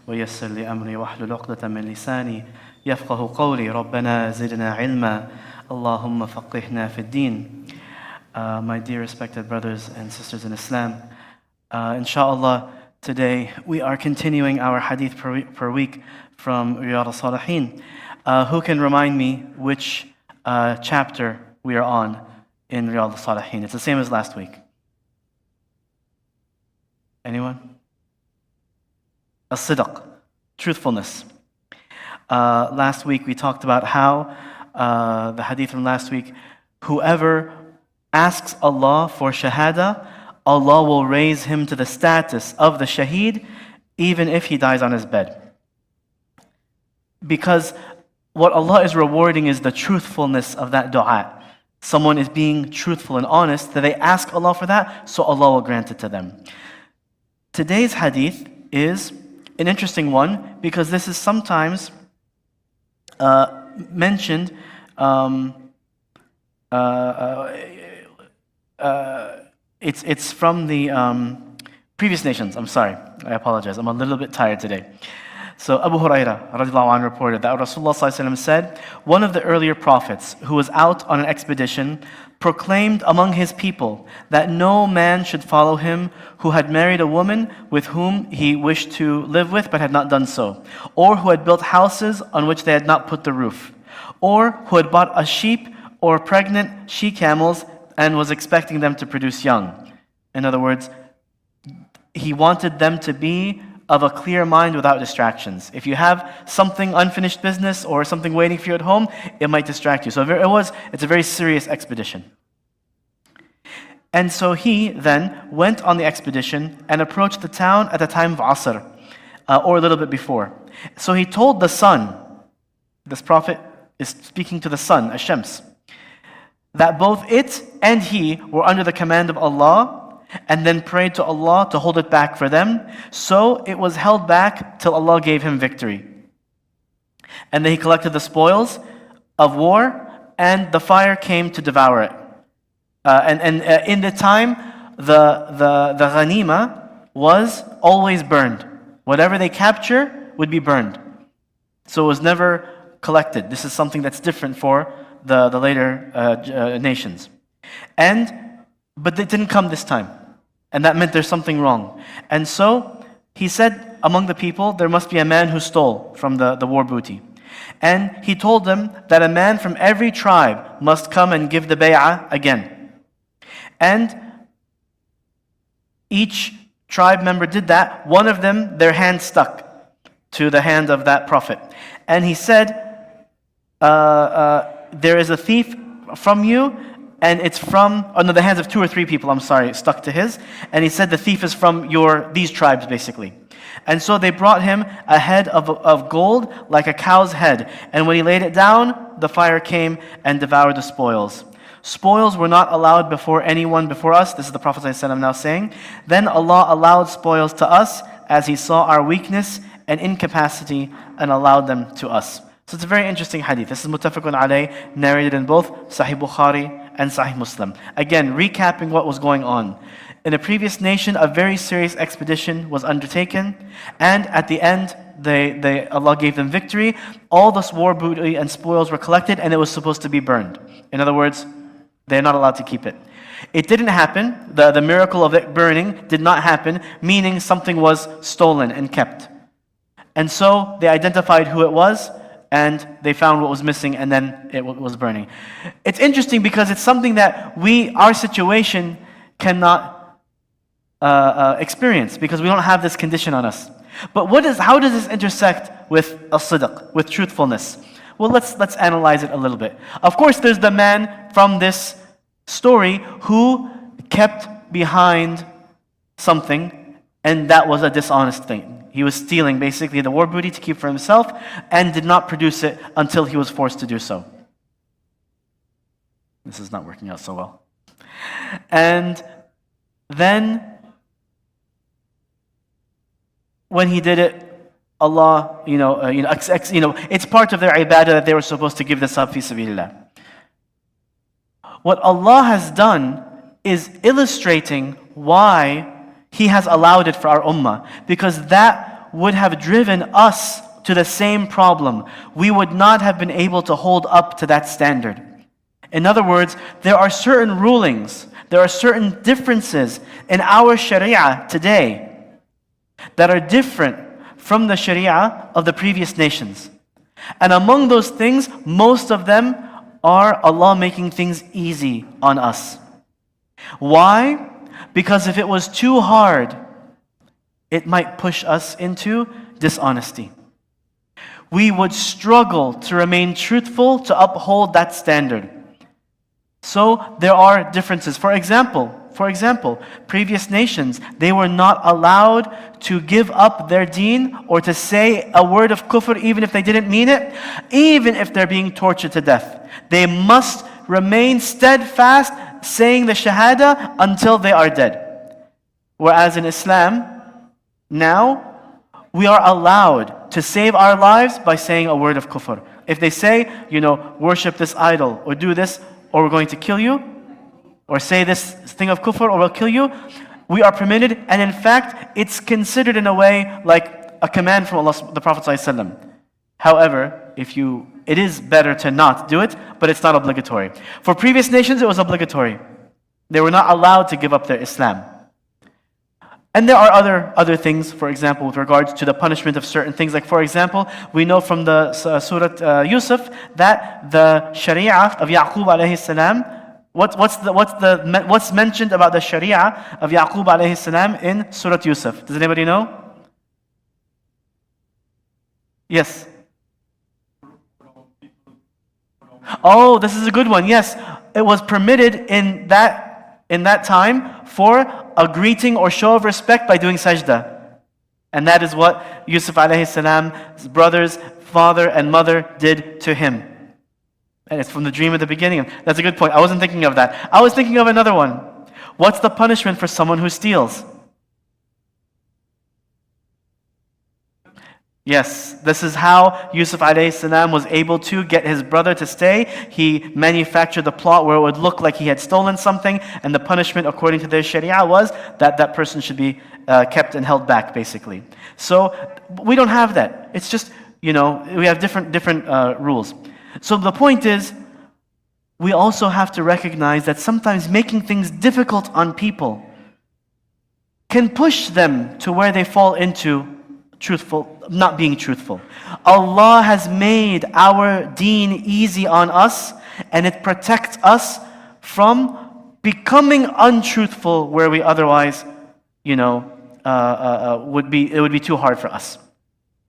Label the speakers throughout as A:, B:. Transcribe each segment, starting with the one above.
A: ويسر لي أمري واحلل عقدة من لساني يفقه قولي ربنا زدنا علما اللهم فقهنا في الدين. My dear respected brothers and sisters in Islam, inshallah, today we are continuing our hadith per week from Riyadh al-Salihin. Who can remind me which chapter we are on in Riyadh al-Salihin? It's the same as last week. Anyone? As-sidq, truthfulness. Last week we talked about how, the hadith from last week, whoever asks Allah for shahada, Allah will raise him to the status of the shaheed even if he dies on his bed. Because what Allah is rewarding is the truthfulness of that dua. Someone is being truthful and honest, that they ask Allah for that, so Allah will grant it to them. Today's hadith is an interesting one because this is sometimes mentioned it's from the previous nations. I'm sorry, I apologize. I'm a little bit tired today. So Abu Hurairah radiallahu anhu reported that Rasulullah sallallahu alaihi wasallam said, one of the earlier prophets who was out on an expedition proclaimed among his people that no man should follow him who had married a woman with whom he wished to live with but had not done so, or who had built houses on which they had not put the roof, or who had bought a sheep or pregnant she-camels and was expecting them to produce young. In other words, he wanted them to be of a clear mind without distractions. If you have something, unfinished business or something waiting for you at home, it might distract you. So it's a very serious expedition. And so he then went on the expedition and approached the town at the time of Asr, or a little bit before. So he told the sun, this prophet is speaking to the sun, Ash-Shams, that both it and he were under the command of Allah, and then prayed to Allah to hold it back for them. So it was held back till Allah gave him victory. And then he collected the spoils of war, and the fire came to devour it. In the time, the ghanima was always burned. Whatever they capture would be burned. So it was never collected. This is something that's different for the later nations. But it didn't come this time. And that meant there's something wrong. And so he said among the people, there must be a man who stole from the war booty. And he told them that a man from every tribe must come and give the bay'ah again. And each tribe member did that. One of them, their hand stuck to the hand of that prophet. And he said, there is a thief from you, and it's from, the hands of 2 or 3 people, stuck to his. And he said the thief is from these tribes, basically. And so they brought him a head of gold, like a cow's head. And when he laid it down, the fire came and devoured the spoils. Spoils were not allowed before anyone before us. This is the Prophet ﷺ now saying. Then Allah allowed spoils to us as He saw our weakness and incapacity and allowed them to us. So it's a very interesting hadith. This is muttafaqun alayh, narrated in both Sahih Bukhari and Sahih Muslim. Again, recapping what was going on. In a previous nation, a very serious expedition was undertaken, and at the end, Allah gave them victory. All this war booty and spoils were collected, and it was supposed to be burned. In other words, they're not allowed to keep it. It didn't happen. The miracle of it burning did not happen, meaning something was stolen and kept. And so they identified who it was, and they found what was missing, and then it was burning. It's interesting because it's something that our situation cannot experience because we don't have this condition on us. But how does this intersect with as-sidq, with truthfulness? Well, let's analyze it a little bit. Of course, there's the man from this story who kept behind something, and that was a dishonest thing. He was stealing basically the war booty to keep for himself and did not produce it until he was forced to do so. This is not working out so well. And then when he did it, Allah, it's part of their ibadah that they were supposed to give this up fi sabilillah. What Allah has done is illustrating why He has allowed it for our ummah, because that that would have driven us to the same problem. We would not have been able to hold up to that standard. In other words, there are certain rulings, there are certain differences in our Sharia today that are different from the Sharia of the previous nations. And among those things, most of them are Allah making things easy on us. Why? Because if it was too hard, it might push us into dishonesty. We would struggle to remain truthful, to uphold that standard. So there are differences. For example, previous nations, they were not allowed to give up their deen or to say a word of kufr even if they didn't mean it, even if they're being tortured to death. They must remain steadfast saying the shahada until they are dead. Whereas in Islam, now we are allowed to save our lives by saying a word of kufr. If they say, worship this idol or do this or we're going to kill you, or say this thing of kufr or we'll kill you, we are permitted, and in fact, it's considered in a way like a command from Allah, the Prophet ﷺ. However, it is better to not do it, but it's not obligatory. For previous nations, it was obligatory. They were not allowed to give up their Islam. And there are other things, for example, with regards to the punishment of certain things. Like, for example, we know from the Surah Yusuf that the Sharia of Yaqub alayhi salam, what's mentioned about the Sharia of Yaqub alayhi salam in Surah Yusuf? Does anybody know? Yes. Oh, this is a good one. Yes, it was permitted in that time for a greeting or show of respect by doing sajda. And that is what Yusuf alayhi salam's brothers, father and mother did to him. And it's from the dream at the beginning. That's a good point. I wasn't thinking of that. I was thinking of another one. What's the punishment for someone who steals? Yes, this is how Yusuf alayhi salam was able to get his brother to stay. He manufactured the plot where it would look like he had stolen something, and the punishment according to their Sharia was that that person should be kept and held back, basically. So we don't have that. It's just, we have different rules. So the point is, we also have to recognize that sometimes making things difficult on people can push them to where they fall into not being truthful. Allah has made our deen easy on us, and it protects us from becoming untruthful where we otherwise, would be too hard for us.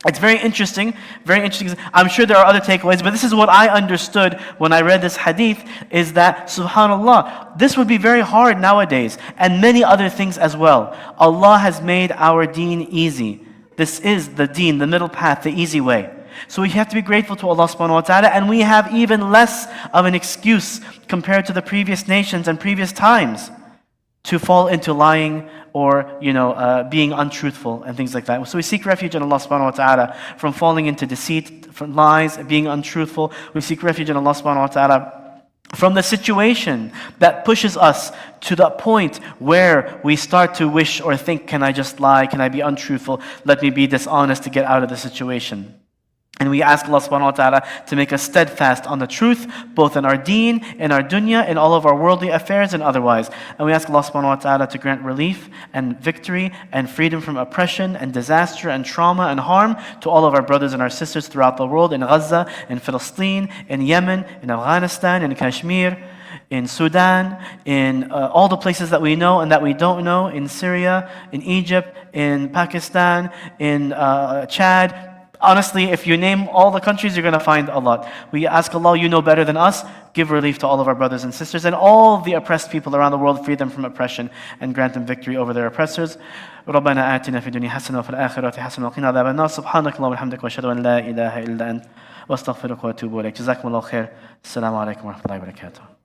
A: It's very interesting. I'm sure there are other takeaways, but this is what I understood when I read this hadith, is that, subhanAllah, this would be very hard nowadays, and many other things as well. Allah has made our deen easy. This is the deen, the middle path, the easy way. So we have to be grateful to Allah subhanahu wa ta'ala, and we have even less of an excuse compared to the previous nations and previous times to fall into lying or being untruthful and things like that. So we seek refuge in Allah subhanahu wa ta'ala from falling into deceit, from lies, being untruthful. We seek refuge in Allah subhanahu wa ta'ala from the situation that pushes us to the point where we start to wish or think, can I just lie? Can I be untruthful? Let me be dishonest to get out of the situation. And we ask Allah subhanahu wa ta'ala to make us steadfast on the truth, both in our deen, in our dunya, in all of our worldly affairs and otherwise. And we ask Allah subhanahu wa ta'ala to grant relief and victory and freedom from oppression and disaster and trauma and harm to all of our brothers and our sisters throughout the world, in Gaza, in Palestine, in Yemen, in Afghanistan, in Kashmir, in Sudan, in all the places that we know and that we don't know, in Syria, in Egypt, in Pakistan, in Chad. Honestly, if you name all the countries, you're going to find a lot. We ask Allah, you know better than us, give relief to all of our brothers and sisters and all the oppressed people around the world, free them from oppression and grant them victory over their oppressors. ربنا آتنا في الدنيا حسنة وفي الآخرة حسنة وقنا عذاب النار سبحانك اللهم وبحمدك وأشهد أن لا إله إلا أنت وأستغفرك وأتوب إليك جزاكم الله خير السلام عليكم ورحمة الله وبركاته